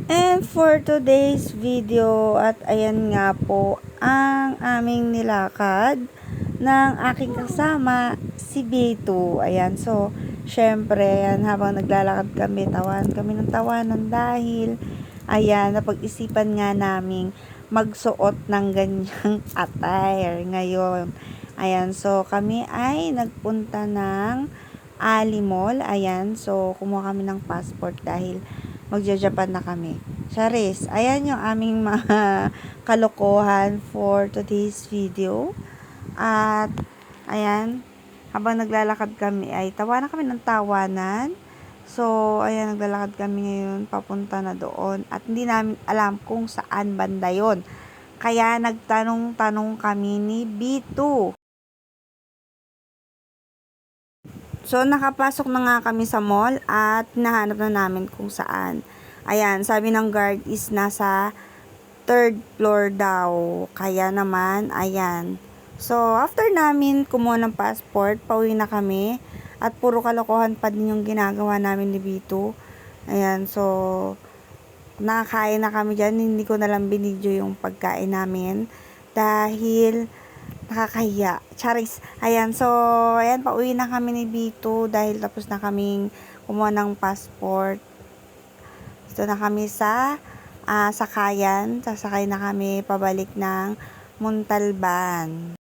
And for today's video, at ayan nga po ang aming nilakad ng aking kasama, si B2. Ayan, so, syempre, ayan, habang naglalakad kami, tawan kami ng tawanan dahil, ayan, napag-isipan nga naming magsuot ng ganyang attire ngayon. Ayan, so, kami ay nagpunta ng Ali Mall. Ayan, so, kumuha kami ng passport dahil magja-Japan na kami. Charis, ayan yung aming mga kalokohan for today's video. At, ayan, habang naglalakad kami ay tawanan kami ng tawanan. So, ayan, naglalakad kami ngayon papunta na doon. At hindi namin alam kung saan banda yon. Kaya nagtanong-tanong kami ni B2. So, nakapasok na nga kami sa mall at nahanap na namin kung saan. Ayan, sabi ng guard is nasa third floor daw. Kaya naman, ayan. So, after namin kumuha ng passport, pauwi na kami. At puro kalokohan pa din yung ginagawa namin ni Vito. Ayan, so, nakakain na kami dyan. Hindi ko na lang binidyo yung pagkain namin. Dahil nakakahiya. Charis. Ayan, so, ayan, pauwi na kami ni Vito dahil tapos na kaming kumuha ng passport. Dito na kami sa sakayan. Sasakay na kami pabalik ng Montalban.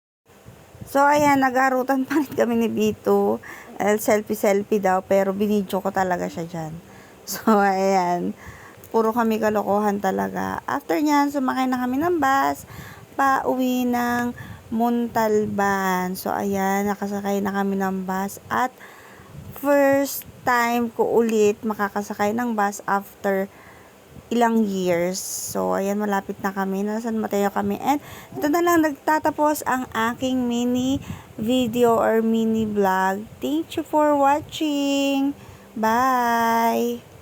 So, ayan, nag-arutan pa rin kami ni Vito. Selfie-selfie daw, pero binidyo ko talaga siya dyan. So, ayan, puro kami kalokohan talaga. After nyan, sumakay na kami ng bus, pauwi ng Montalban. So, ayan, nakasakay na kami ng bus at first time ko ulit makakasakay ng bus after ilang years. So, ayan, malapit na kami. Nasa San Mateo kami. And, ito na lang nagtatapos ang aking mini video or mini vlog. Thank you for watching. Bye!